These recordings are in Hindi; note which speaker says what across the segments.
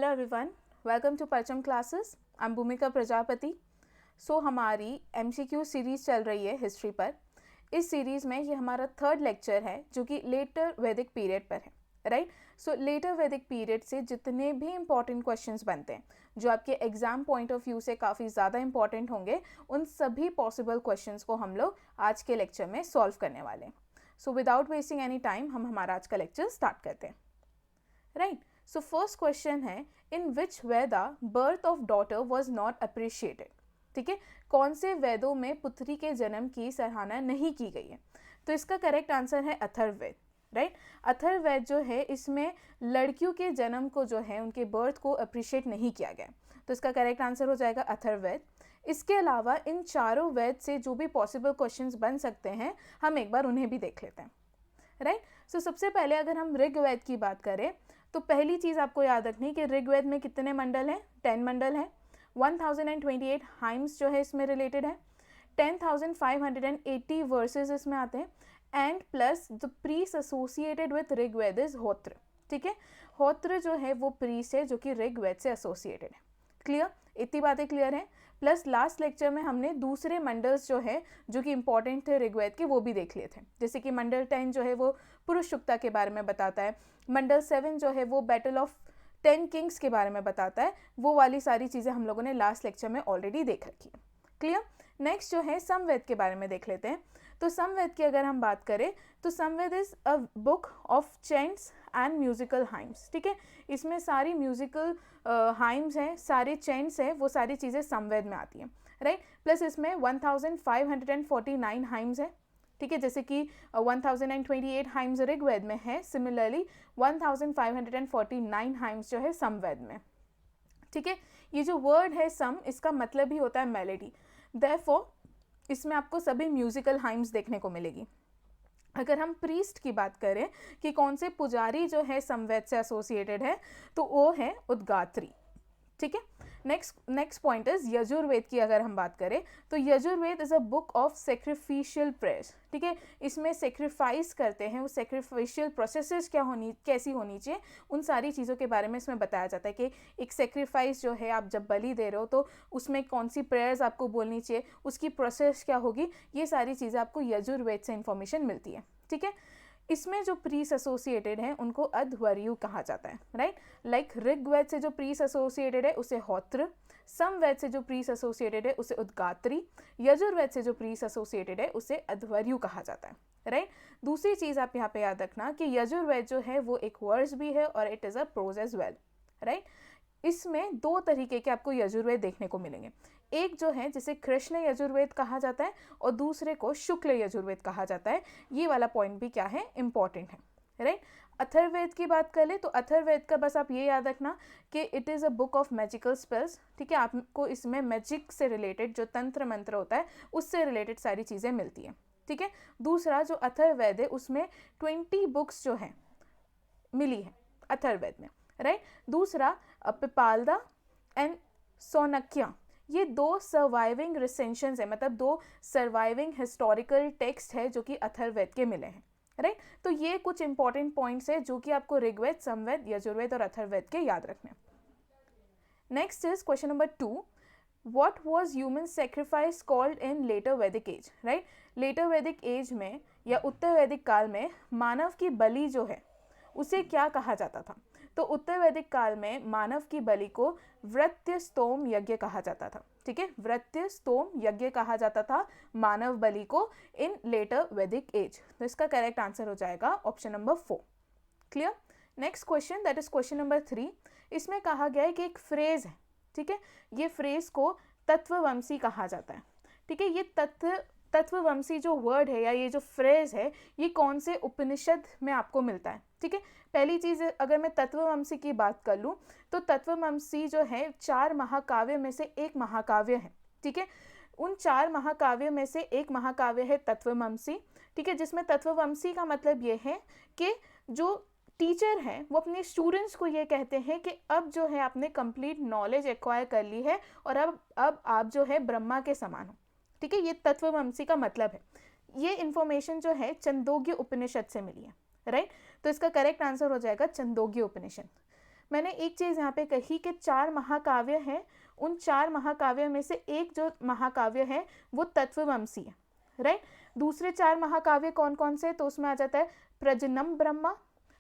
Speaker 1: everyone, welcome to Parcham classes. I'm Bhumika Prajapati. So हमारी MCQ सीरीज़ चल रही है हिस्ट्री पर. इस सीरीज़ में ये हमारा थर्ड लेक्चर है जो कि लेटर वैदिक पीरियड पर है, राइट. सो लेटर वैदिक पीरियड से जितने भी इंपॉर्टेंट क्वेश्चंस बनते हैं जो आपके एग्जाम पॉइंट ऑफ व्यू से काफ़ी ज़्यादा इंपॉर्टेंट होंगे, उन सभी पॉसिबल क्वेश्चंस को हम लोग आज के लेक्चर में सॉल्व करने वाले हैं. So without wasting any time हम हमारा आज का लेक्चर स्टार्ट करते हैं, राइट. सो फर्स्ट क्वेश्चन है, in which Veda birth of daughter was not appreciated. ठीक है, कौन से वेदों में पुत्री के जन्म की सराहना नहीं की गई है? तो इसका करेक्ट आंसर है अथर्ववेद, राइट. अथर्ववेद जो है इसमें लड़कियों के जन्म को जो है उनके बर्थ को अप्रिशिएट नहीं किया गया, तो इसका करेक्ट आंसर हो जाएगा अथर्ववेद. इसके अलावा इन चारों वेद से जो भी पॉसिबल क्वेश्चंस बन सकते हैं हम एक बार उन्हें भी देख लेते हैं, राइट. सो सबसे पहले अगर हम ऋग्वेद की बात करें तो पहली चीज़ आपको याद रखनी कि ऋग्वेद में कितने मंडल हैं? 10 मंडल हैं. 1028 हाइम्स जो है इसमें रिलेटेड है. 10,580 वर्सेस इसमें आते हैं. And plus the priest associated with Rigveda is Hotra. ठीक है, होत्र जो है वो प्रीस है जो कि ऋग्वेद से एसोसिएटेड है. क्लियर? इतनी बातें क्लियर हैं. प्लस लास्ट लेक्चर में हमने दूसरे मंडल्स जो है जो कि इंपॉर्टेंट थे ऋग्वेद के वो भी देख लिए थे, जैसे कि मंडल 10 जो है वो पुरुषुक्ता के बारे में बताता है. मंडल 7 जो है वो बैटल ऑफ 10 किंग्स के बारे में बताता है. वो वाली सारी चीज़ें हम लोगों ने लास्ट लेक्चर में ऑलरेडी देख रखी है. क्लियर? नेक्स्ट जो है समवेद के बारे में देख लेते हैं. तो समवेद की अगर हम बात करें तो Samaveda is a book of chants and musical hymns. ठीक है, इसमें सारी म्यूजिकल हाइम्स हैं, सारे चैंट्स हैं, वो सारी चीज़ें समवेद में आती हैं, राइट. प्लस इसमें 1549 हाइम्स हैं. ठीक है, जैसे कि 1028 हाइम्स ऋग्वेद में है, सिमिलरली 1549 हाइम्स जो है समवेद में. ठीक है, ये जो वर्ड है सम, इसका मतलब ही होता है मेलेडी. देयरफॉर इसमें आपको सभी म्यूजिकल हाइम्स देखने को मिलेगी. अगर हम प्रीस्ट की बात करें कि कौन से पुजारी जो है समवेद से एसोसिएटेड है, तो वो है उद्गात्री. ठीक है, नेक्स्ट पॉइंट इज यजुर्वेद की अगर हम बात करें तो Yajurveda is a book of sacrificial prayers. ठीक है, इसमें सेक्रीफाइस करते हैं, वो सेक्रीफिशियल प्रोसेसेस कैसी होनी चाहिए, उन सारी चीज़ों के बारे में इसमें बताया जाता है कि एक सेक्रीफाइस जो है आप जब बलि दे रहे हो तो उसमें कौन सी प्रेयर्स आपको बोलनी चाहिए, उसकी प्रोसेस क्या होगी, ये सारी चीज़ें आपको यजुर्वेद से इंफॉर्मेशन मिलती है. ठीक है, इसमें जो प्रीस एसोसिएटेड हैं उनको अध्वर्यु कहा जाता है, राइट. लाइक ऋग्वेद से जो प्रीस एसोसिएटेड है उसे होत्र, समवेद से जो प्रीस एसोसिएटेड है उसे उद्गात्री, यजुर्वेद से जो प्रीस एसोसिएटेड है उसे अध्वर्यु कहा जाता है, राइट. दूसरी चीज़ आप यहाँ पे याद रखना कि यजुर्वेद जो है वो एक वर्स भी है और it is a prose as well, right. इसमें दो तरीके के आपको यजुर्वेद देखने को मिलेंगे. एक जो है जिसे कृष्ण यजुर्वेद कहा जाता है और दूसरे को शुक्ल यजुर्वेद कहा जाता है. ये वाला पॉइंट भी क्या है, इंपॉर्टेंट है, राइट. अथर्ववेद की बात कर ले तो अथर्ववेद का बस आप ये याद रखना कि it is a book of magical spells. ठीक है, आपको इसमें मैजिक से रिलेटेड जो तंत्र मंत्र होता है उससे रिलेटेड सारी चीज़ें मिलती हैं. ठीक है, दूसरा जो अथर्ववेद है उसमें 20 बुक्स जो हैं मिली है अथर्ववेद में, राइट. दूसरा पिपालदा एंड सोनक्या, ये दो सर्वाइविंग रिसेंशंस है, मतलब दो सर्वाइविंग हिस्टोरिकल टेक्स्ट है जो कि अथर्ववेद के मिले हैं, राइट. तो ये कुछ इंपॉर्टेंट पॉइंट्स है जो कि आपको ऋग्वेद, समवेद, यजुर्वेद और अथर्ववेद के याद रखने. Next is question number 2. What was human sacrifice called in later Vedic age, right. Later Vedic age में या उत्तर वैदिक काल में मानव की बलि जो है उसे क्या कहा जाता था? तो उत्तर वैदिक काल में मानव की बलि को व्रत्य स्तोम यज्ञ कहा जाता था. ठीक है, व्रत्य स्तोम यज्ञ कहा जाता था मानव बलि को इन लेटर वैदिक एज. तो इसका करेक्ट आंसर हो जाएगा option number 4. Clear? Next question, that is question number 3. इसमें कहा गया है कि एक फ्रेज है. ठीक है, ये फ्रेज को तत्ववंशी कहा जाता है. ठीक है, ये तत्ववंशी जो वर्ड है या ये जो फ्रेज है ये कौन से उपनिषद में आपको मिलता है? ठीक है, पहली चीज़ अगर मैं तत्ववंशी की बात कर लूँ तो तत्ववंशी जो है 4 महाकाव्य में से एक महाकाव्य है. ठीक है, उन 4 महाकाव्य में से एक महाकाव्य है तत्ववंशी. ठीक है, जिसमें तत्ववंशी का मतलब ये है कि जो टीचर हैं वो अपने स्टूडेंट्स को ये कहते हैं कि अब जो है आपने कंप्लीट नॉलेज एक्वायर कर ली है और अब आप जो है ब्रह्मा के समान हो. ठीक है, ये तत्ववंशी का मतलब है. ये इन्फॉर्मेशन जो है छंदोग्य उपनिषद से मिली है, राइट. तो इसका करेक्ट आंसर हो जाएगा छंदोग्य उपनिषद. मैंने एक चीज़ यहाँ पे कही कि 4 महाकाव्य हैं, उन 4 महाकाव्य में से एक जो महाकाव्य है वो तत्ववंशी है, राइट। दूसरे 4 महाकाव्य कौन कौन से, तो उसमें आ जाता है प्रजनम ब्रह्मा,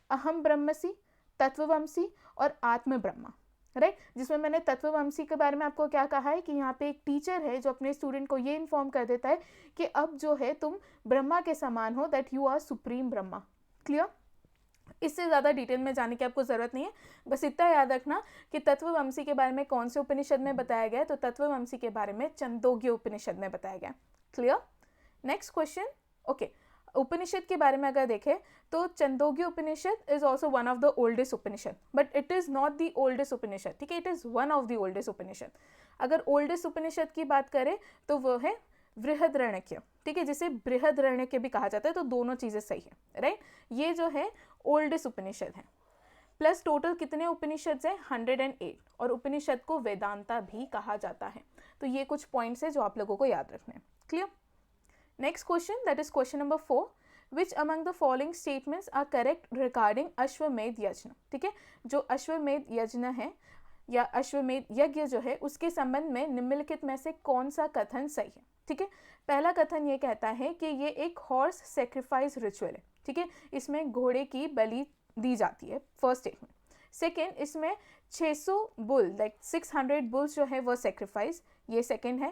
Speaker 1: अहम ब्रह्मसि, तत्ववंशी और आत्म ब्रह्मा, राइट। जिसमें मैंने तत्ववंशी के बारे में आपको क्या कहा है कि यहाँ पे एक टीचर है जो अपने स्टूडेंट को ये इन्फॉर्म कर देता है कि अब जो है तुम ब्रह्मा के समान हो, that you are supreme Brahma. Clear? इससे ज़्यादा डिटेल में जाने की आपको ज़रूरत नहीं है, बस इतना याद रखना कि तत्ववंशी के बारे में कौन से उपनिषद में बताया गया है, तो तत्ववंशी के बारे में छंदोग्य उपनिषद में बताया गया। क्लियर? Next question. ओके, उपनिषद के बारे में अगर देखें तो Chandogya Upanishad is also one of the oldest Upanishad, but it is not the oldest Upanishad, ठीक है, it is one of the oldest Upanishad. अगर ओल्डेस्ट उपनिषद की बात करें तो वो है बृहदारण्यक, ठीक है, जिसे बृहदारण्यक भी कहा जाता है, तो दोनों चीज़ें सही है, राइट। ये जो है ओल्डेस्ट उपनिषद है। प्लस टोटल कितने उपनिषद हैं? 108, और उपनिषद को वेदांता भी कहा जाता है। तो ये कुछ पॉइंट्स है जो आप लोगों को याद रखने हैं। Clear? Next question, that is question number 4, which among the following statements are correct regarding Ashwamedha yajna, ठीक है। जो अश्वमेध यज्ञ है या अश्वमेध यज्ञ जो है उसके संबंध में निम्नलिखित में से कौन सा कथन सही है, ठीक है। पहला कथन ये कहता है कि ये एक हॉर्स सेक्रीफाइस रिचुअल है, ठीक है, इसमें घोड़े की बलि दी जाती है, फर्स्ट स्टेटमेंट। सेकेंड, इसमें 600 बुल लाइक 600 बुल्स जो है वो सेक्रीफाइस, ये सेकेंड है।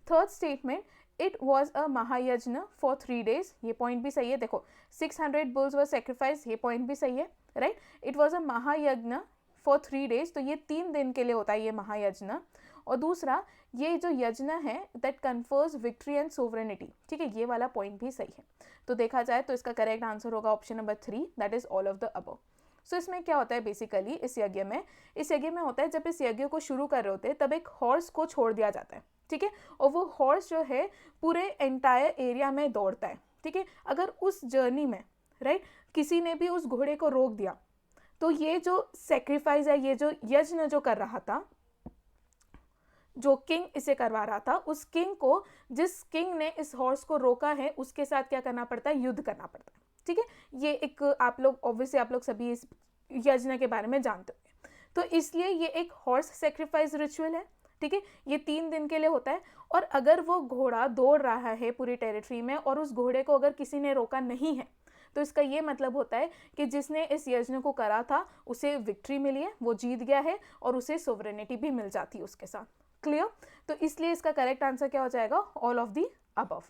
Speaker 1: Third statement, it was a महायज्ञ फॉर 3 days, ये पॉइंट भी सही है। देखो 600 बुल्स वर सेक्रीफाइस, ये पॉइंट भी सही है, राइट। इट वॉज अ महायज्ञ फॉर 3 days, तो ये 3 दिन के लिए होता है ये महायज्ञ। और दूसरा, ये जो यज्ञ है that confers victory and sovereignty, ठीक है, ये वाला पॉइंट भी सही है। तो देखा जाए तो इसका करेक्ट आंसर होगा option number 3, that is all of the above. So इसमें क्या होता है बेसिकली, इस यज्ञ में होता है जब इस यज्ञ को शुरू कर रहे होते हैं तब एक हॉर्स को छोड़ दिया जाता है, ठीक है, और वो हॉर्स जो है पूरे एंटायर एरिया में दौड़ता है, ठीक है। अगर उस जर्नी में, राइट, किसी ने भी उस घोड़े को रोक दिया तो ये जो सेक्रीफाइस है, ये जो यज्ञ जो कर रहा था, जो किंग इसे करवा रहा था, उस किंग को, जिस किंग ने इस हॉर्स को रोका है उसके साथ क्या करना पड़ता है? युद्ध करना पड़ता है, ठीक है। ये एक आप लोग ऑब्वियसली आप लोग सभी इस यज्ञ के बारे में जानते हो, तो इसलिए ये एक हॉर्स सेक्रीफाइस रिचुअल है, ठीक है। ये 3 दिन के लिए होता है, और अगर वो घोड़ा दौड़ रहा है पूरी टेरिटरी में और उस घोड़े को अगर किसी ने रोका नहीं है तो इसका ये मतलब होता है कि जिसने इस यज्ञ को करा था उसे विक्ट्री मिली है, वो जीत गया है और उसे सोवरेनिटी भी मिल जाती है उसके साथ। क्लियर? तो इसलिए इसका करेक्ट आंसर क्या हो जाएगा? All of the above.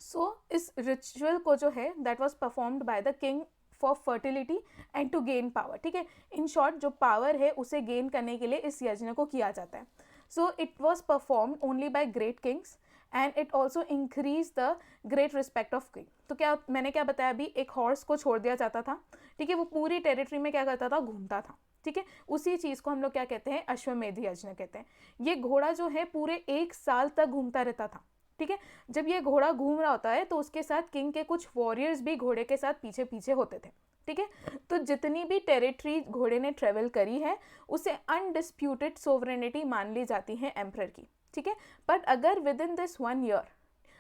Speaker 1: So इस रिचुअल को जो है that was performed by the king for fertility and to gain power, ठीक है। इन शॉर्ट जो पावर है उसे गेन करने के लिए इस यज्ञ को किया जाता है। So it was performed only by great Kings and it also increase the great respect of king. तो क्या मैंने क्या बताया अभी, एक हॉर्स को छोड़ दिया जाता था, ठीक है, वो पूरी टेरिटरी में क्या करता था? घूमता था, ठीक है। उसी चीज़ को हम लोग क्या कहते हैं? अश्वमेध यज्ञ कहते हैं। ये घोड़ा जो है पूरे 1 साल तक घूमता रहता था, ठीक है। जब ये घोड़ा घूम रहा होता है तो उसके साथ किंग के कुछ वॉरियर्स भी घोड़े के साथ पीछे पीछे होते थे, ठीक है। तो जितनी भी टेरिटरी घोड़े ने ट्रेवल करी है उसे अनडिस्प्यूटेड सोवरेनिटी मान ली जाती है एम्परर की, ठीक है। बट अगर विद इन दिस 1 year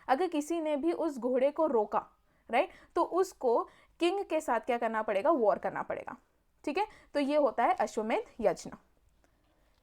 Speaker 1: अगर किसी ने भी उस घोड़े को रोका, राइट, तो उसको किंग के साथ क्या करना पड़ेगा? वॉर करना पड़ेगा, ठीक है। तो ये होता है अश्वमेध यज्ञ।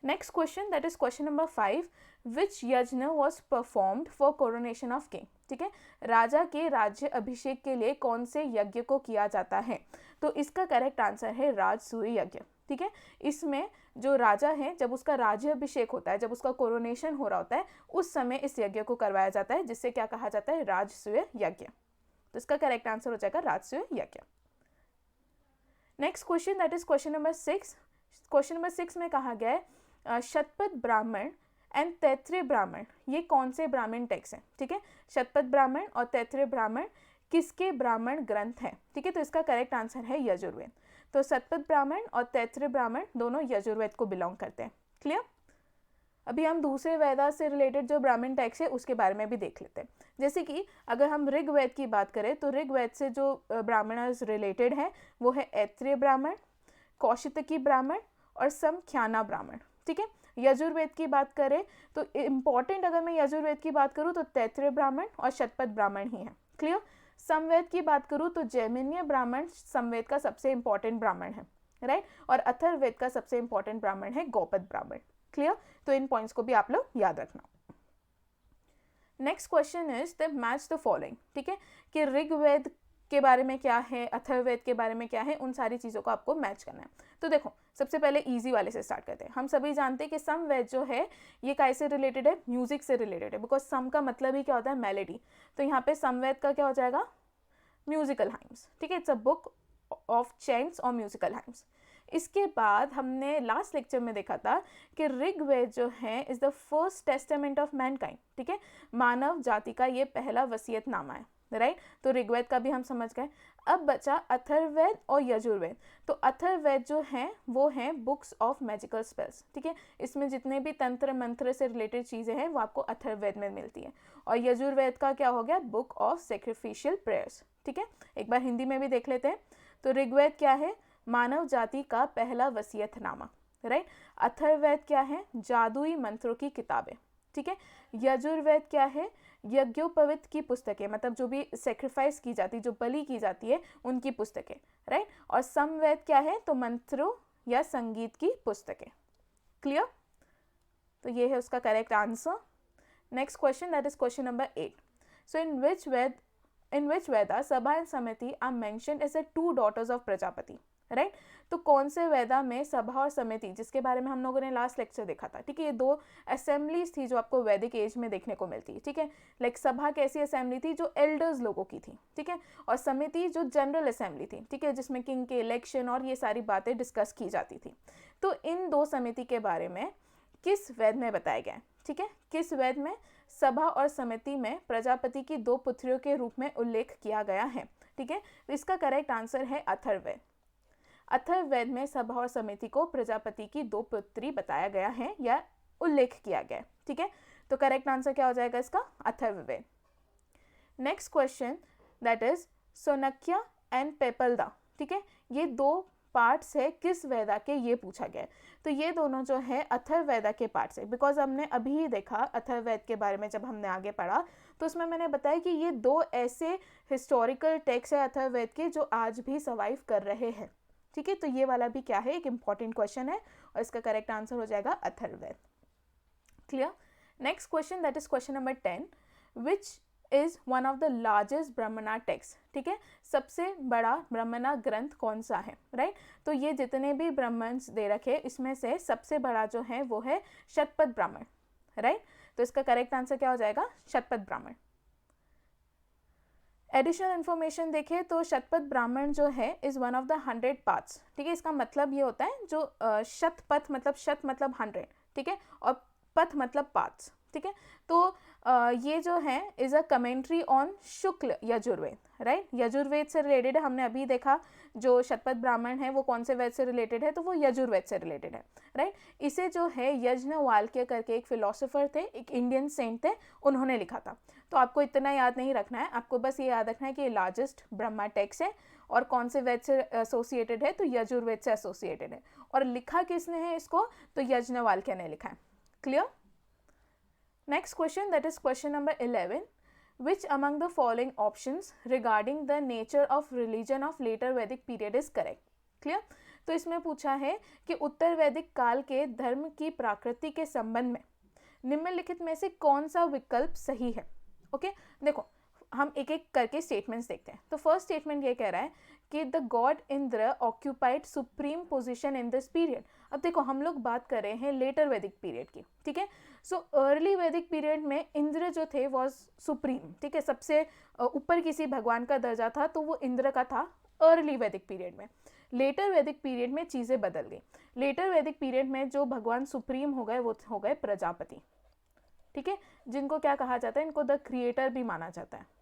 Speaker 1: Next question, that is question number 5, विच यज्ञ was performed for coronation of king, ठीक है। राजा के राज्य अभिषेक के लिए कौन से यज्ञ को किया जाता है? तो इसका करेक्ट आंसर है राजसूय यज्ञ, ठीक है। इसमें जो राजा है जब उसका राज्य अभिषेक होता है, जब उसका कोरोनेशन हो रहा होता है, उस समय इस यज्ञ को करवाया जाता है, जिससे क्या कहा जाता है? राजसूय यज्ञ। तो इसका करेक्ट आंसर हो जाएगा राजसूय यज्ञ। Next question, that is question number 6। Question number 6 में कहा गया है शतपथ ब्राह्मण एंड तैत्तिरीय ब्राह्मण, ये कौन से ब्राह्मण टेक्स्ट हैं, ठीक है। शतपथ ब्राह्मण और तैत्तिरीय ब्राह्मण किसके ब्राह्मण ग्रंथ हैं, ठीक है। तो इसका करेक्ट आंसर है यजुर्वेद। तो शतपथ ब्राह्मण और तैत्तिरीय ब्राह्मण दोनों यजुर्वेद को बिलोंग करते हैं। क्लियर? अभी हम दूसरे वेदा से रिलेटेड जो ब्राह्मण टेक्स्ट है उसके बारे में भी देख लेते हैं। जैसे कि अगर हम ऋग्वेद की बात करें तो ऋग्वेद से जो ब्राह्मण रिलेटेड है वो है ऐत्रेय ब्राह्मण, कौशितकी ब्राह्मण और समख्याना ब्राह्मण, ठीक है। यजुर्वेद की बात करें तो इम्पॉर्टेंट अगर मैं यजुर्वेद की बात करूँ तो तैत्तिरीय ब्राह्मण और शतपथ ब्राह्मण ही है। क्लियर? समवेद की बात करूँ तो जैमिनीय ब्राह्मण समवेद का सबसे इंपॉर्टेंट ब्राह्मण है, राइट, और अथर्ववेद का सबसे इंपॉर्टेंट ब्राह्मण है गौपद ब्राह्मण। क्लियर? तो इन पॉइंट्स को भी आप लोग याद रखना। Next question is the match the following, ठीक है, कि ऋग्वेद के बारे में क्या है, अथर्ववेद के बारे में क्या है, उन सारी चीज़ों को आपको मैच करना है। तो देखो सबसे पहले इजी वाले से स्टार्ट करते हैं। हम सभी जानते हैं कि समवेद जो है ये कैसे रिलेटेड है, म्यूजिक से रिलेटेड है, बिकॉज सम का मतलब ही क्या होता है, मेलेडी। तो यहाँ पे समवेद का क्या हो जाएगा, म्यूजिकल हाइम्स, ठीक है, it's a book of chants और म्यूजिकल हाइम्स। इसके बाद हमने लास्ट लेक्चर में देखा था कि ऋग्वेद जो है is the first testament of Mankind, ठीक है, मानव जाति का ये पहला वसीयतनामा है, राइट। तो ऋग्वेद का भी हम समझ गए। अब बचा अथर्ववेद और यजुर्वेद। तो अथर्ववेद जो है वो है बुक्स ऑफ मैजिकल स्पेल्स, ठीक है, इसमें जितने भी तंत्र मंत्र से रिलेटेड चीज़ें हैं वो आपको अथर्ववेद में मिलती है। और यजुर्वेद का क्या हो गया, बुक ऑफ सेक्रिफिशियल प्रेयर्स, ठीक है। एक बार हिंदी में भी देख लेते हैं। तो ऋग्वेद क्या है, मानव जाति का पहला वसीयतनामा, राइट। अथर्ववेद क्या है, जादुई मंत्रों की किताबें, ठीक है। यजुर्वेद क्या है, यज्ञोपवीत की पुस्तकें, मतलब जो भी सेक्रीफाइस की जाती, जो बलि की जाती है उनकी पुस्तकें, राइट। और समवेद क्या है, तो मंत्रों या संगीत की पुस्तकें। क्लियर? तो ये है उसका correct answer. Next question, that is question number 8। So in which Veda Sabha and Samiti are mentioned as the two daughters of Prajapati, right. तो कौन से वेदा में सभा और समिति, जिसके बारे में हम लोगों ने लास्ट लेक्चर देखा था, ठीक है, ये दो असेंबलीज थी जो आपको वैदिक एज में देखने को मिलती है, ठीक है। लाइक सभा कैसी असेंबली थी, जो एल्डर्स लोगों की थी, ठीक है, और समिति जो जनरल असेंबली थी, ठीक है, जिसमें किंग के इलेक्शन और ये सारी बातें डिस्कस की जाती थी। तो इन दो समिति के बारे में किस वेद में बताया गया है, ठीक है, किस वेद में सभा और समिति में प्रजापति की दो पुत्रियों के रूप में उल्लेख किया गया है, ठीक है। तो इसका करेक्ट आंसर है अथर्ववेद। अथर्ववेद में सभा और समिति को प्रजापति की दो पुत्री बताया गया है या उल्लेख किया गया है, ठीक है। तो करेक्ट आंसर क्या हो जाएगा इसका, Atharvaveda. Next question, that is Shaunakiya and Paippalada, ठीक है, ये दो पार्ट्स है किस वेदा के, ये पूछा गया है। तो ये दोनों जो है अथर्ववेदा के पार्ट्स है, बिकॉज हमने अभी ही देखा अथर्ववेद के बारे में, जब हमने आगे पढ़ा तो उसमें मैंने बताया कि ये दो ऐसे हिस्टोरिकल टेक्स्ट है अथर्ववेद के जो आज भी सर्वाइव कर रहे हैं, ठीक है। तो ये वाला भी क्या है, एक इंपॉर्टेंट क्वेश्चन है और इसका करेक्ट आंसर हो जाएगा Atharvaveda. Clear? Next question, that is question number 10, which is one of the largest ब्राह्मणा टेक्स्ट, ठीक है, सबसे बड़ा ब्राह्मणा ग्रंथ कौन सा है, राइट। तो ये जितने भी ब्राह्मण्स दे रखे इसमें से सबसे बड़ा जो है वो है शतपथ ब्राह्मण, राइट। तो इसका करेक्ट आंसर क्या हो जाएगा, शतपथ ब्राह्मण। एडिशनल इन्फॉर्मेशन देखें तो शतपथ ब्राह्मण जो है is one of the 100 paths, ठीक है। इसका मतलब ये होता है जो शतपथ मतलब शत मतलब 100, ठीक है, और पथ मतलब पाथ्स, ठीक है। तो ये जो है is a commentary on Shukla Yajurveda, right. Yajurveda से रिलेटेड है, हमने अभी देखा जो शतपथ ब्राह्मण है वो कौन से वेद से रिलेटेड है, तो वो यजुर्वेद से रिलेटेड है, राइट। इसे जो है यज्ञवल्क्य करके एक फिलोसोफर थे, एक इंडियन सेंट थे, उन्होंने लिखा था। तो आपको इतना याद नहीं रखना है, आपको बस ये याद रखना है कि ये लार्जेस्ट ब्रह्मा टेक्स्ट है और कौन से वेद से एसोसिएटेड है, तो यजुर्वेद से एसोसिएटेड है। और लिखा किसने है इसको, तो यज्ञवल्क्य ने लिखा है। Clear? Next question, that is question number 11. Which among the following options regarding the nature of religion of later Vedic period is correct? Clear? तो इसमें पूछा है कि उत्तर वैदिक काल के धर्म की प्रकृति के संबंध में निम्नलिखित में से कौन सा विकल्प सही है। ओके, देखो हम एक एक करके स्टेटमेंट्स देखते हैं। तो फर्स्ट स्टेटमेंट ये कह रहा है कि the God Indra occupied supreme position in this period. अब देखो हम लोग बात कर रहे हैं लेटर वैदिक पीरियड की, ठीक है। सो अर्ली वैदिक पीरियड में इंद्र जो थे वॉज सुप्रीम, ठीक है, सबसे ऊपर किसी भगवान का दर्जा था, तो वो इंद्र का था अर्ली वैदिक पीरियड में। लेटर वैदिक पीरियड में चीज़ें बदल गई। लेटर वैदिक पीरियड में जो भगवान सुप्रीम हो गए वो हो गए प्रजापति, ठीक है, जिनको क्या कहा जाता है, इनको द क्रिएटर भी माना जाता है।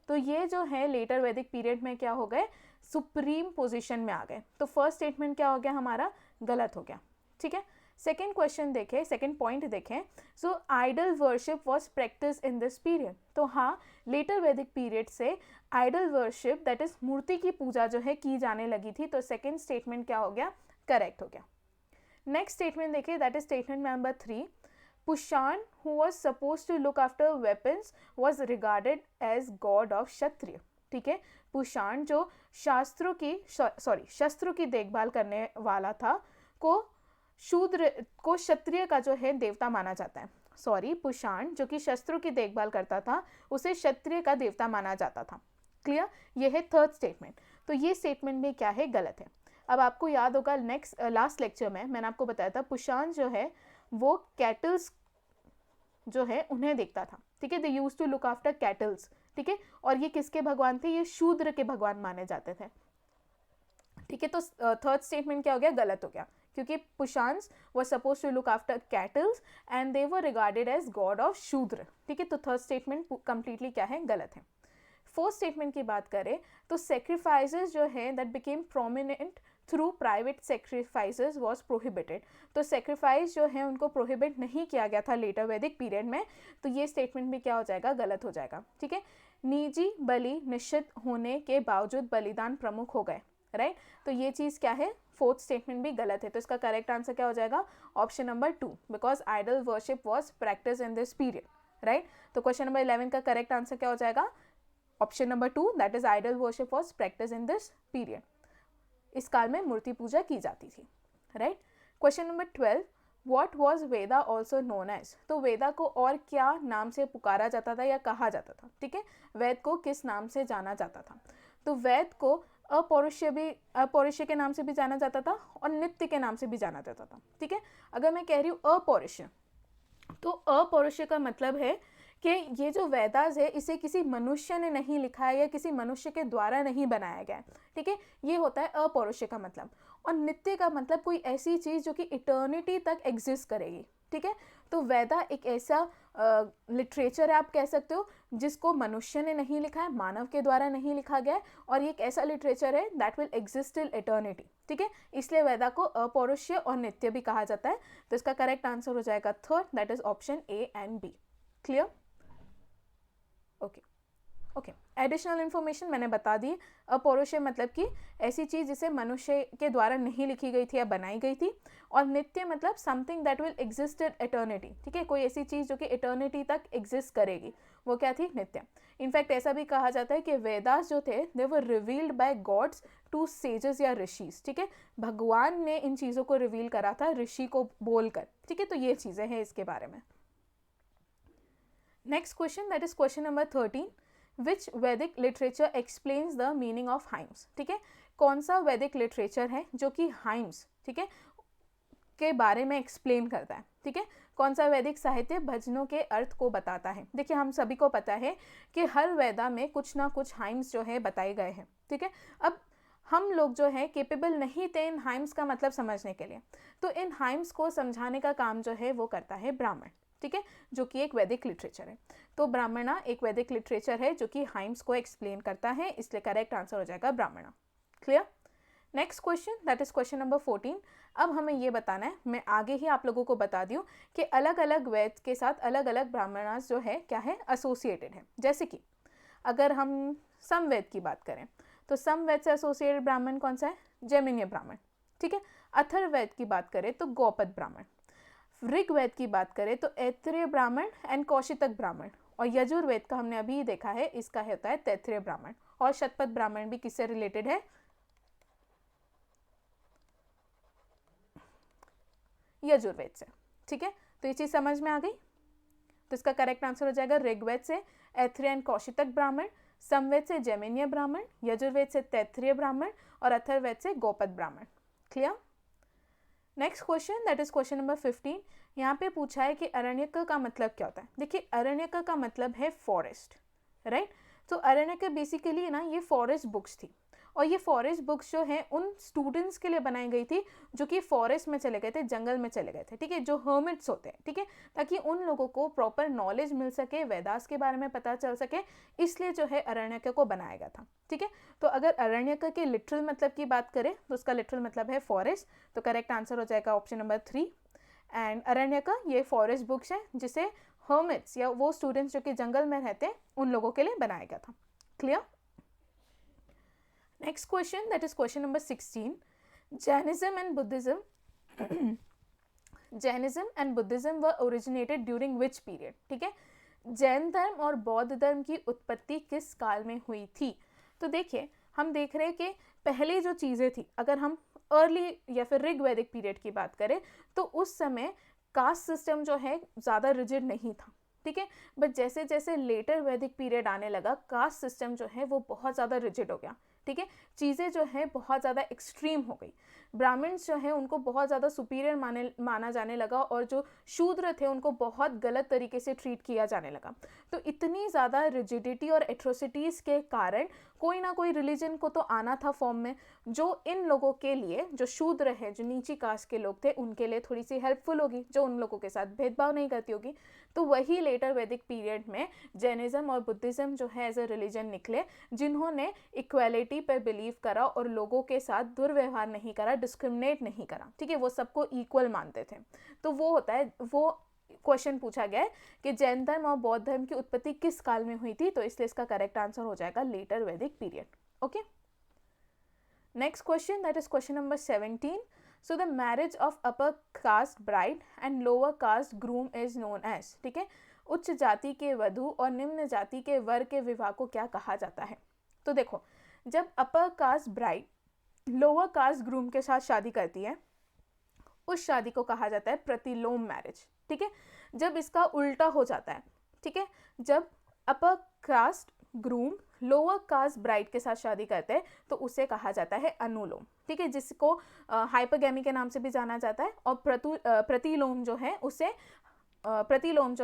Speaker 1: तो ये जो है लेटर वैदिक पीरियड में क्या हो गए, सुप्रीम पोजीशन में आ गए। तो फर्स्ट स्टेटमेंट क्या हो गया हमारा, गलत हो गया, ठीक है। सेकेंड क्वेश्चन देखें, सेकेंड पॉइंट देखें, so idol worship was practice in this period. तो हाँ, लेटर वैदिक पीरियड से आइडल वर्शिप दैट इज मूर्ति की पूजा जो है की जाने लगी थी। तो सेकेंड स्टेटमेंट क्या हो गया, करेक्ट हो गया। नेक्स्ट स्टेटमेंट देखिए, that is statement number 3, Pushan who was suppose to look after weapons was regarded as god of Kshatriya, ठीक है। पुषाण जो शस्त्रों की देखभाल करने वाला था को क्षत्रिय का जो है देवता माना जाता है। पुषाण जो कि शस्त्रों की देखभाल करता था उसे क्षत्रिय का देवता माना जाता था। क्लियर, ये है थर्ड स्टेटमेंट। तो ये स्टेटमेंट में क्या है, गलत है। अब आपको याद होगा लास्ट लेक्चर में मैंने आपको बताया था पुषाण जो है वो कैटल्स जो है उन्हें देखता था, ठीक है। They use to look after cattles, ठीक है। और ये किसके भगवान थे, ये शूद्र के भगवान माने जाते थे, ठीक है। तो थर्ड स्टेटमेंट क्या हो गया, गलत हो गया, क्योंकि Pushans were suppose to look after cattles and they were regarded as god of Shudra, ठीक है। तो थर्ड स्टेटमेंट कंप्लीटली क्या है, गलत है। फोर्थ स्टेटमेंट की बात करें तो सेक्रीफाइसेस जो है that became prominent through private sacrifices was prohibited. तो सेक्रीफाइस जो है उनको प्रोहिबिट नहीं किया गया था लेटर वैदिक पीरियड में, तो ये स्टेटमेंट भी क्या हो जाएगा, गलत हो जाएगा, ठीक है। निजी बलि निश्चित होने के बावजूद बलिदान प्रमुख हो गए, राइट। तो ये चीज़ क्या है, फोर्थ स्टेटमेंट भी गलत है। तो इसका करेक्ट आंसर क्या हो जाएगा, option number 2, because idol worship was practice in this period, right. तो क्वेश्चन नंबर 11 का करेक्ट आंसर क्या हो जाएगा, option number 2, that is idol worship was practice in this period. इस काल में मूर्ति पूजा की जाती थी, right. Question number 12, what was Veda also known as. तो वेदा को और क्या नाम से पुकारा जाता था या कहा जाता था, ठीक है। वेद को किस नाम से जाना जाता था, तो वेद को अपौरुषेय के नाम से भी जाना जाता था और नित्य के नाम से भी जाना जाता था, ठीक है। अगर मैं कह रही हूँ अपौरुषेय, तो अपौरुषेय का मतलब है कि ये जो वेदास है इसे किसी मनुष्य ने नहीं लिखा है या किसी मनुष्य के द्वारा नहीं बनाया गया है, ठीक है। ये होता है अपौरुषेय का मतलब। और नित्य का मतलब कोई ऐसी चीज़ जो कि इटर्निटी तक एग्जिस्ट करेगी, ठीक है। तो वेदा एक ऐसा लिटरेचर है, आप कह सकते हो, जिसको मनुष्य ने नहीं लिखा है, मानव के द्वारा नहीं लिखा गया है, और ये एक ऐसा लिटरेचर है that will exist till eternity, ठीक है। इसलिए वेदा को अपौरुषेय और नित्य भी कहा जाता है। तो इसका करेक्ट आंसर हो जाएगा third, that is option A and B. Clear, okay. Additional information मैंने बता दी। अपौरुषेय मतलब कि ऐसी चीज़ जिसे मनुष्य के द्वारा नहीं लिखी गई थी या बनाई गई थी, और नित्य मतलब something that will exist in eternity, ठीक है। कोई ऐसी चीज़ जो कि एटर्निटी तक एग्जिस्ट करेगी, वो क्या थी, नित्य। इनफैक्ट ऐसा भी कहा जाता है कि वेदास जो थे they were revealed by gods to sages या ऋषिस, ठीक है। भगवान ने इन चीज़ों को रिवील करा था ऋषि को बोलकर, ठीक है। तो ये चीज़ें हैं इसके बारे में। Next question, that is question number 13, विच वैदिक literature explains the meaning of hymns, ठीक है। कौन सा वैदिक लिटरेचर है जो कि हाइम्स, ठीक है, के बारे में एक्सप्लेन करता है, ठीक है। कौन सा वैदिक साहित्य भजनों के अर्थ को बताता है। देखिए हम सभी को पता है कि हर वेदा में कुछ ना कुछ हाइम्स जो है बताए गए हैं, ठीक है। अब हम लोग जो है केपेबल नहीं थे इन हाइम्स का मतलब समझने के लिए, तो इन हाइम्स को समझाने का काम जो है वो करता है ब्राह्मण, ठीक है, जो कि एक वैदिक लिटरेचर है। तो ब्राह्मणा एक वैदिक लिटरेचर है जो कि हाइम्स को एक्सप्लेन करता है, इसलिए करेक्ट आंसर हो जाएगा ब्राह्मणा। Clear. Next question, that is question number 14। अब हमें ये बताना है, मैं आगे ही आप लोगों को बता दूं कि अलग अलग वेद के साथ अलग अलग ब्राह्मणास जो है क्या है, एसोसिएटेड है। जैसे कि अगर हम समवेद की बात करें तो समवेद से एसोसिएटेड ब्राह्मण कौन सा है, जैमिन्य ब्राह्मण, ठीक है। अथर्ववेद की बात करें तो गौपद ब्राह्मण, ऋग्वेद की बात करें तो ऐत्रेय ब्राह्मण एंड कौशितक ब्राह्मण, और यजुर्वेद का हमने अभी देखा है इसका होता है तैत्रेय ब्राह्मण, और शतपथ ब्राह्मण भी किससे रिलेटेड है, यजुर्वेद से, ठीक है। तो ये चीज समझ में आ गई। तो इसका करेक्ट आंसर हो जाएगा ऋग्वेद से ऐत्रेय एंड कौशितक ब्राह्मण, समवेद से जैमिन्य ब्राह्मण, यजुर्वेद से तैत्रेय ब्राह्मण, और अथर्ववेद से गौपद ब्राह्मण। Clear. Next question, that is question number 15। यहाँ पे पूछा है कि अरण्यक का मतलब क्या होता है। देखिए अरण्यक का मतलब है फॉरेस्ट, राइट। तो अरण्यक बेसिकली ना ये फॉरेस्ट बुक्स थी, और ये फॉरेस्ट बुक्स जो है उन स्टूडेंट्स के लिए बनाई गई थी जो कि फॉरेस्ट में चले गए थे, जंगल में चले गए थे, ठीक है, जो हर्मिट्स होते हैं, ठीक है, ताकि उन लोगों को प्रॉपर नॉलेज मिल सके, वेदास के बारे में पता चल सके, इसलिए जो है अरण्यक को बनाया गया था, ठीक है। तो अगर अरण्यक के लिटरल मतलब की बात करें तो उसका लिटरल मतलब है फॉरेस्ट, तो करेक्ट आंसर हो जाएगा ऑप्शन नंबर 3। एंड अरण्यक ये फॉरेस्ट बुक्स है जिसे हर्मिट्स या वो स्टूडेंट्स जो कि जंगल में रहते हैं उन लोगों के लिए बनाया गया था। Clear. Next question, that is question number 16. Jainism and Buddhism Jainism and Buddhism were originated during which period, ठीक है, जैन धर्म और बौद्ध धर्म की उत्पत्ति किस काल में हुई थी। तो देखिए हम देख रहे हैं कि पहले जो चीज़ें थी, अगर हम अर्ली या फिर ऋग वैदिक पीरियड की बात करें तो उस समय कास्ट सिस्टम जो है ज़्यादा रिजिड नहीं था, ठीक है, बट जैसे जैसे लेटर वैदिक पीरियड आने लगा कास्ट सिस्टम जो है वो बहुत ज़्यादा रिजिड हो गया, ठीक है, चीज़ें जो है बहुत ज़्यादा एक्सट्रीम हो गई। ब्राह्मण्स जो है उनको बहुत ज़्यादा सुपीरियर माना जाने लगा और जो शूद्र थे उनको बहुत गलत तरीके से ट्रीट किया जाने लगा। तो इतनी ज़्यादा रिजिडिटी और एट्रोसिटीज़ के कारण कोई ना कोई रिलीजन को तो आना था फॉर्म में, जो इन लोगों के लिए, जो शूद्र हैं, जो नीची कास्ट के लोग थे, उनके लिए थोड़ी सी हेल्पफुल होगी, जो उन लोगों के साथ भेदभाव नहीं करती होगी। तो वही लेटर वैदिक पीरियड में जैनिज्म और बुद्धिज्म जो है एज अ रिलीजन निकले, जिन्होंने इक्वालिटी पर बिलीव करा और लोगों के साथ दुर्व्यवहार नहीं करा, डिस्क्रिमिनेट नहीं करा, ठीक है, वो सबको इक्वल मानते थे। तो वो होता है, वो क्वेश्चन पूछा गया है कि जैन धर्म और बौद्ध धर्म की उत्पत्ति किस काल में हुई थी, तो इसलिए इसका करेक्ट आंसर हो जाएगा later Vedic period. Okay, next question, that is question number 17. So the marriage of upper caste bride and lower caste groom is known as, ठीक है, उच्च जाति के वधु और निम्न जाति के वर के विवाह को क्या कहा जाता है। तो देखो, जब अपर caste bride lower caste groom के साथ शादी करती है, उस शादी को कहा जाता है प्रतिलोम मैरिज, ठीक है। जब इसका उल्टा हो जाता है, ठीक है, जब upper caste groom lower caste bride के साथ शादी करते हैं तो उसे कहा जाता है अनुलोम, ठीक है, जिसको हाइपरगैमी के नाम से भी जाना जाता है, और प्रतिलोम जो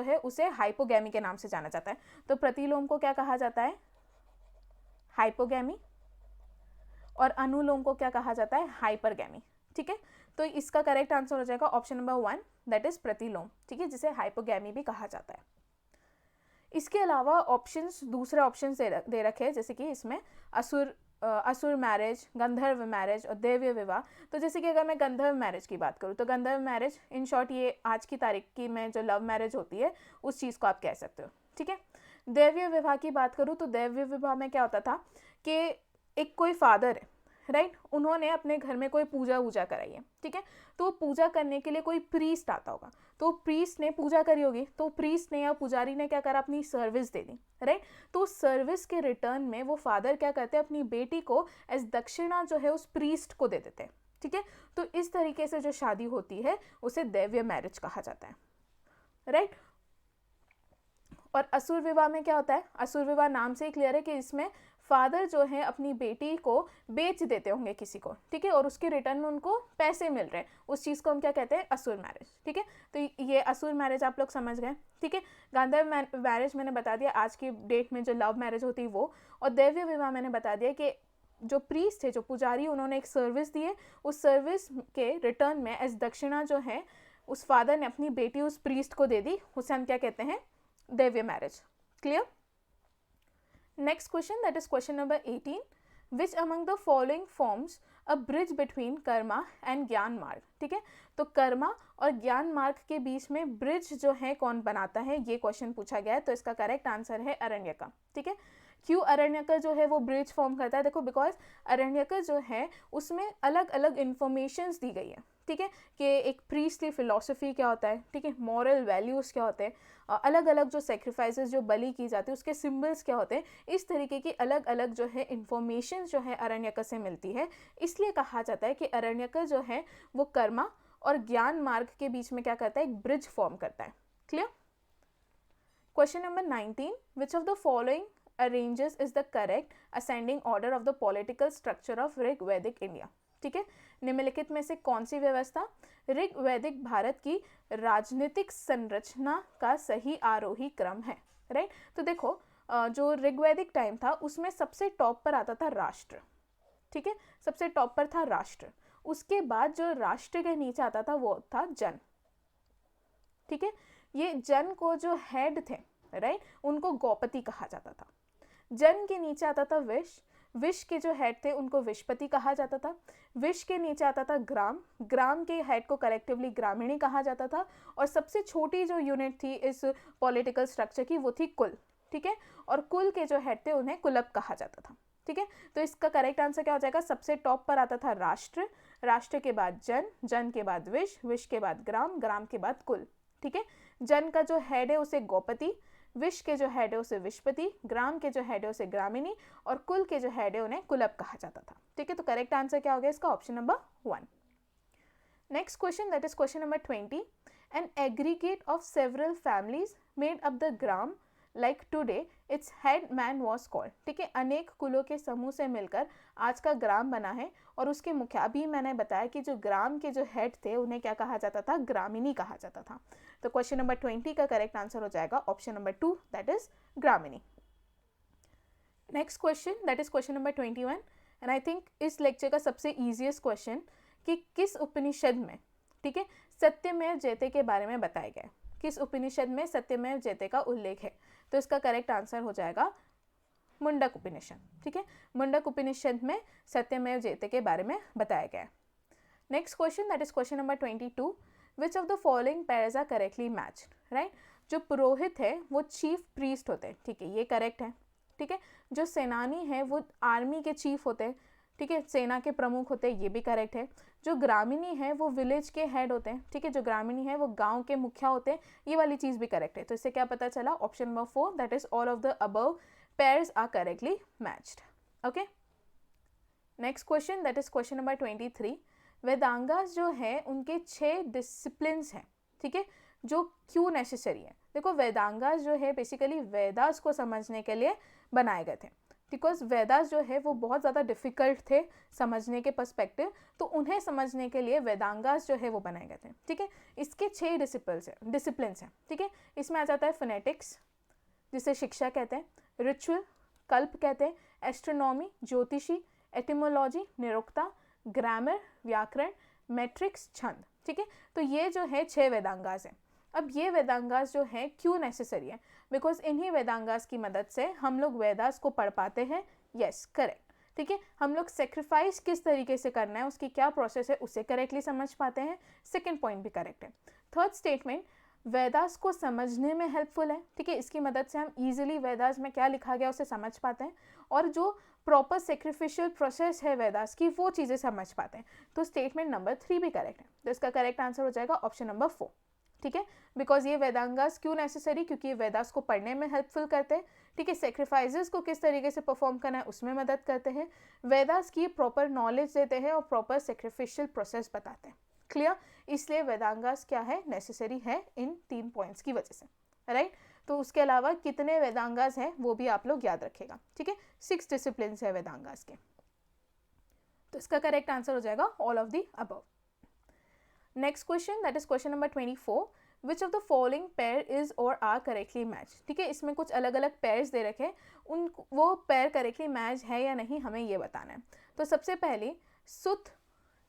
Speaker 1: है उसे हाइपोगैमी के नाम से जाना जाता है। तो प्रतिलोम को क्या कहा जाता है, हाइपोगैमी, और अनुलोम को क्या कहा जाता है, हाइपरगैमी, ठीक है। तो इसका करेक्ट आंसर हो जाएगा ऑप्शन नंबर 1, दैट इज प्रतिलोम, ठीक है, जिसे हाइपोगैमी भी कहा जाता है। इसके अलावा ऑप्शंस, दूसरे ऑप्शंस दे रखे हैं, जैसे कि इसमें असुर मैरिज, गंधर्व मैरिज और दैवीय विवाह। तो जैसे कि अगर मैं गंधर्व मैरिज की बात करूँ तो गंधर्व मैरिज इन शॉर्ट ये आज की तारीख की में जो लव मैरिज होती है उस चीज़ को आप कह सकते हो, ठीक है। दैवीय विवाह की बात करूँ तो दैवीय विवाह में क्या होता था कि एक कोई फादर है, राइट, उन्होंने अपने घर में कोई पूजा वूजा कराई है, ठीक है, तो पूजा करने के लिए कोई प्रीस्ट आता होगा, तो प्रीस्ट ने पूजा करी होगी, तो प्रीस्ट ने या पुजारी ने क्या करा, अपनी सर्विस दे दी, राइट। तो सर्विस के रिटर्न में वो फादर क्या करते हैं, अपनी बेटी को एज दक्षिणा जो है उस प्रीस्ट को दे देते हैं, ठीक है। तो इस तरीके से जो शादी होती है उसे दैवीय मैरिज कहा जाता है, राइट। और असुर विवाह में क्या होता है, असुर विवाह नाम से ही क्लियर है कि इसमें फादर जो है अपनी बेटी को बेच देते होंगे किसी को, ठीक है, और उसके रिटर्न में उनको पैसे मिल रहे हैं, उस चीज़ को हम क्या कहते हैं, असुर मैरिज, ठीक है। तो ये असुर मैरिज आप लोग समझ गए, ठीक है। गांधर्व मैरिज मैंने बता दिया आज की डेट में जो लव मैरिज होती है वो, और दैवीय विवाह मैंने बता दिया कि जो प्रीस्ट थे, जो पुजारी, उन्होंने एक सर्विस दी है, उस सर्विस के रिटर्न में एज दक्षिणा जो है उस फादर ने अपनी बेटी उस प्रीस्ट को दे दी, उसे हम क्या कहते हैं, दैवीय marriage. Clear? Next question, that is question number 18. Which among the following forms a bridge between Karma and ज्ञान मार्ग, ठीक है। तो कर्मा और ज्ञान मार्ग के बीच में ब्रिज जो है कौन बनाता है, ये क्वेश्चन पूछा गया है। तो इसका करेक्ट आंसर है अरण्यका, ठीक है। क्यों अरण्यका जो है वो ब्रिज फॉर्म करता है, देखो बिकॉज अरण्यका जो है उसमें अलग अलग इन्फॉर्मेशंस दी गई है, ठीक है, कि एक प्रीस्टली फिलॉसफी क्या होता है, ठीक है, मॉरल वैल्यूज़ क्या होते हैं, अलग अलग जो सेक्रीफाइसेस जो बलि की जाती है उसके सिंबल्स क्या होते हैं, इस तरीके की अलग अलग जो है इन्फॉर्मेशन जो है अरण्यका से मिलती है। इसलिए कहा जाता है कि अरण्यका जो है वो कर्मा और ज्ञान मार्ग के बीच में क्या करता है, एक ब्रिज फॉर्म करता है। Clear? Question number 19. Which of the following arranges is the correct ascending order of the political structure of Rig वैदिक इंडिया, ठीक है। निम्नलिखित में से कौन सी व्यवस्था ऋग वैदिक भारत की राजनीतिक संरचना का सही आरोही क्रम है, राइट। तो देखो जो ऋग्वैदिक टाइम था उसमें सबसे टॉप पर आता था राष्ट्र, ठीक है, सबसे टॉप पर था राष्ट्र, उसके बाद जो राष्ट्र के नीचे आता था वो था जन, ठीक है। ये जन को जो हेड थे, राइट, उनको गौपति कहा जाता था। जन के नीचे आता था विश, विश के जो हेड थे उनको विशपति कहा जाता था। विश के नीचे आता था ग्राम, ग्राम के हेड को कलेक्टिवली ग्रामीणी कहा जाता था। और सबसे छोटी जो यूनिट थी इस पॉलिटिकल स्ट्रक्चर की वो थी कुल, ठीक है, और कुल के जो हेड थे उन्हें कुलप कहा जाता था, ठीक है। तो इसका करेक्ट आंसर क्या हो जाएगा, सबसे टॉप पर आता था राष्ट्र, राष्ट्र के बाद जन, जन के बाद विश्व, विश्व के बाद ग्राम, ग्राम के बाद कुल। ठीक है, जन का जो हेड है उसे गौपति, विश्व के जो हेड है उसे विश्वपति, ग्राम के जो हेड है उसे ग्रामिणी, और कुल के जो हेड है उन्हें कुलप कहा जाता था। ठीक है, तो करेक्ट आंसर क्या हो गया इसका? Option number 1। Next question, that is question number 20। An aggregate of several families made up the gram like today its head man was called. ठीक है, अनेक कुलों के समूह से मिलकर आज का ग्राम बना है और उसके मुखिया, अभी मैंने बताया कि जो ग्राम के जो हेड थे उन्हें क्या कहा जाता था? ग्रामिणी कहा जाता था। तो क्वेश्चन नंबर 20 का करेक्ट आंसर हो जाएगा option number 2, that is Gramini. Next question, that is question number 21, and I think इस लेक्चर का सबसे ईजिएस्ट क्वेश्चन कि किस उपनिषद में, ठीक है, सत्यमेव जयते के बारे में बताया गया है। किस उपनिषद में सत्यमेव जयते का उल्लेख है? तो इसका करेक्ट आंसर हो जाएगा मुंडक उपनिषद। ठीक है, मुंडक उपनिषद में सत्यमेव जयते के बारे में बताया गया है। Next question, that is question number 22, which of the following pairs are correctly matched. Right, जो पुरोहित है वो चीफ प्रीस्ट होते हैं। ठीक है, ये करेक्ट है। ठीक है, जो सेनानी है वो आर्मी के चीफ होते हैं। ठीक है, सेना के प्रमुख होते हैं, ये भी करेक्ट है। जो ग्रामीणी है वो विलेज के हेड होते हैं। ठीक है, जो ग्रामीणी है वो गांव के मुखिया होते हैं, ये वाली चीज़ भी करेक्ट है। तो इससे क्या पता चला? Option number 4, that is all of the above pairs are correctly matched. Okay, next question, that is question number 23। Vedangas जो है उनके 6 डिसिप्लिन्स हैं। ठीक है, जो क्यों नेसेसरी है? देखो, वेदांगास जो है बेसिकली वेदास को समझने के लिए बनाए गए थे, बिकॉज वेदास जो है वो बहुत ज़्यादा डिफ़िकल्ट थे समझने के पर्सपेक्टिव, तो उन्हें समझने के लिए वेदांगास जो है वो बनाए गए थे। ठीक है, इसके 6 डिसिप्लिन्स हैं। ठीक है, इसमें आ जाता है फोनेटिक्स, जिसे शिक्षा कहते हैं, रिचुअल, कल्प कहते हैं, एस्ट्रोनॉमी, ज्योतिषी, एटिमोलॉजी, निरुक्ता, ग्रामर, व्याकरण, मैट्रिक्स, छंद। ठीक है, तो ये जो है 6 वेदांगास हैं। अब ये वेदांगास जो है क्यों नेसेसरी है? बिकॉज इन्हीं वेदांगास की मदद से हम लोग वेदास को पढ़ पाते हैं। Yes, correct. ठीक है, हम लोग सेक्रीफाइस किस तरीके से करना है, उसकी क्या प्रोसेस है, उसे करेक्टली समझ पाते हैं। सेकेंड पॉइंट भी करेक्ट है। थर्ड स्टेटमेंट, वेदास को समझने में हेल्पफुल है। ठीक है, इसकी मदद से हम इजीली वेदास में क्या लिखा गया उसे समझ पाते हैं, और जो प्रॉपर सेक्रीफिशियल प्रोसेस है वेदास की वो चीज़ें समझ पाते हैं। तो स्टेटमेंट नंबर 3 भी करेक्ट है। तो इसका करेक्ट आंसर हो जाएगा ऑप्शन नंबर 4। ठीक है, बिकॉज ये वेदांगास क्यों नेसेसरी? क्योंकि ये वेदास को पढ़ने में हेल्पफुल करते हैं। ठीक है, सेक्रीफाइसेस को किस तरीके से परफॉर्म करना है उसमें मदद करते हैं, वेदास की प्रॉपर नॉलेज देते हैं और प्रॉपर सेक्रीफिशियल प्रोसेस बताते हैं। क्लियर? इसलिए वेदांगास क्या है? नेसेसरी है इन 3 पॉइंट्स की वजह से। राइट, तो उसके अलावा कितने वेदांगास हैं वो भी आप लोग याद रखेगा। ठीक है, 6 डिसिप्लिन्स है वेदांगास के। तो इसका करेक्ट आंसर हो जाएगा all of the above. Next question, that is question number 24, which of the following pair is और आर करेक्टली मैच। ठीक है, इसमें कुछ अलग अलग पेयर्स दे रखे हैं, उन वो पेयर करेक्टली मैच है या नहीं हमें ये बताना है। तो सबसे पहले सुत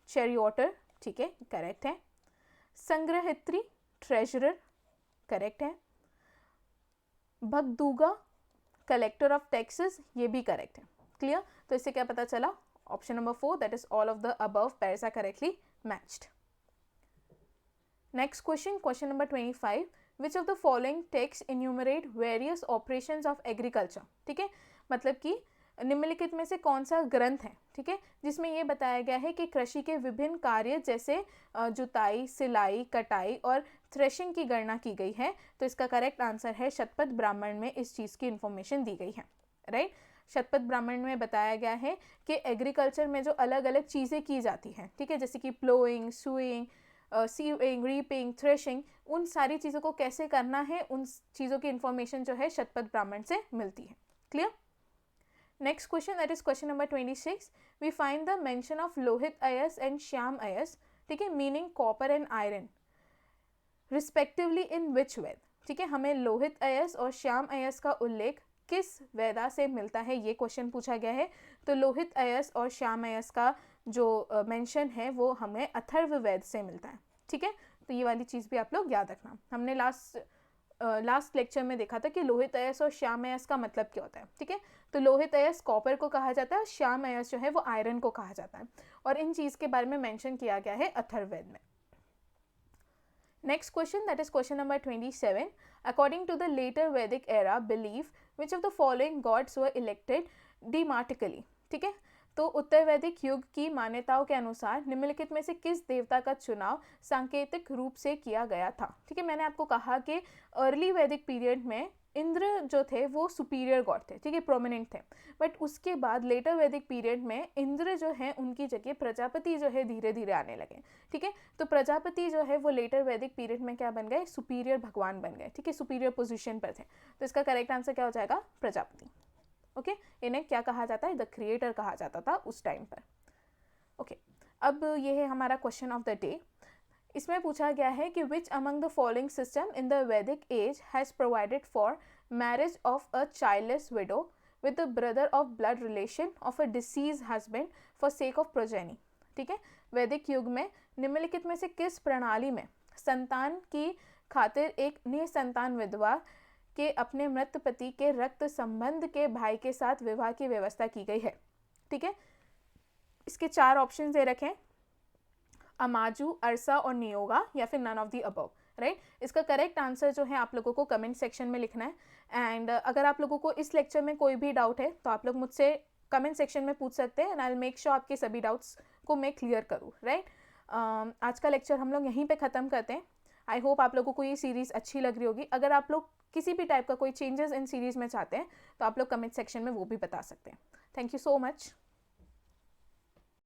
Speaker 1: चैरियोटर, ठीक है, करेक्ट है। संग्रहित्री ट्रेजरर, करेक्ट है। भगदूगा कलेक्टर ऑफ टैक्सेस, ये भी करेक्ट है। क्लियर? तो इससे क्या पता चला? Option number 4, that is all of the above pairs are correctly matched. Next question, question number 25, which of the following text enumerate various operations of agriculture. ठीक है, मतलब कि निम्नलिखित में से कौन सा ग्रंथ है, ठीक है, जिसमें ये बताया गया है कि कृषि के विभिन्न कार्य जैसे जुताई, सिलाई, कटाई और थ्रेशिंग की गणना की गई है। तो इसका करेक्ट आंसर है शतपथ ब्राह्मण में इस चीज़ की इन्फॉर्मेशन दी गई है। राइट, शतपथ ब्राह्मण में बताया गया है कि एग्रीकल्चर में जो अलग अलग चीज़ें की जाती हैं, ठीक है, जैसे कि ploughing, sowing, sieving, reaping, threshing, उन सारी चीज़ों को कैसे करना है, उन चीज़ों की इन्फॉर्मेशन जो है शतपथ ब्राह्मण से मिलती है। Clear? Next question, that is question number 26, we find the mention of Lohita ayas and Shyama ayas, ठीक है, meaning copper and iron respectively in which Veda. ठीक है, हमें लोहित अयस और श्याम अयस का उल्लेख किस वेदा से मिलता है ये क्वेश्चन पूछा गया है। तो लोहित अयस और श्याम अयस का जो मेंशन है वो हमें अथर्ववेद से मिलता है। ठीक है, तो ये वाली चीज़ भी आप लोग याद रखना। हमने लास्ट लेक्चर में देखा था कि लोहित अयस और श्याम अयस का मतलब क्या होता है। ठीक है, तो लोहित अयस कॉपर को कहा जाता है और श्याम अयस जो है वो आयरन को कहा जाता है, और इन चीज़ के बारे में मेंशन किया गया है अथर्ववेद में। Next question, that is question number 27. According to the later Vedic era belief, which of the following gods were elected demartically? ठीक है, तो उत्तर वैदिक युग की मान्यताओं के अनुसार निम्नलिखित में से किस देवता का चुनाव सांकेतिक रूप से किया गया था। ठीक है, मैंने आपको कहा कि अर्ली वैदिक पीरियड में इंद्र जो थे वो सुपीरियर गॉड थे, ठीक है, प्रोमिनेंट थे। बट उसके बाद लेटर वैदिक पीरियड में इंद्र जो है उनकी जगह प्रजापति जो है धीरे धीरे आने लगे। ठीक है, तो प्रजापति जो है वो लेटर वैदिक पीरियड में क्या बन गए, सुपीरियर भगवान बन गए। ठीक है, सुपीरियर पोजीशन पर थे। तो इसका करेक्ट आंसर क्या हो जाएगा, प्रजापति। ओके, इन्हें क्या कहा जाता है, द क्रिएटर कहा जाता था उस टाइम पर। ओके, अब ये है हमारा क्वेश्चन ऑफ द डे। इसमें पूछा गया है कि which among the following system in the Vedic age has provided for marriage of a childless widow with the brother of blood relation of a deceased husband for sake of progeny. ठीक है, वैदिक युग में निम्नलिखित में से किस प्रणाली में संतान की खातिर एक निसंतान विधवा के अपने मृत पति के रक्त संबंध के भाई के साथ विवाह की व्यवस्था की गई है। ठीक है, इसके 4 ऑप्शन दे रखें, अमाजू, अरसा और नियोगा, या फिर none of the above. Right, इसका करेक्ट आंसर जो है आप लोगों को कमेंट सेक्शन में लिखना है। एंड अगर आप लोगों को इस लेक्चर में कोई भी डाउट है तो आप लोग मुझसे कमेंट सेक्शन में पूछ सकते हैं, and I will make sure आपके सभी डाउट्स को मैं क्लियर करूँ। राइट, आज का लेक्चर हम लोग यहीं पे ख़त्म करते हैं। आई होप आप लोगों को ये सीरीज़ अच्छी लग रही होगी। अगर आप लोग किसी भी टाइप का कोई चेंजेस इन सीरीज़ में चाहते हैं तो आप लोग कमेंट सेक्शन में वो भी बता सकते हैं। Thank you so much.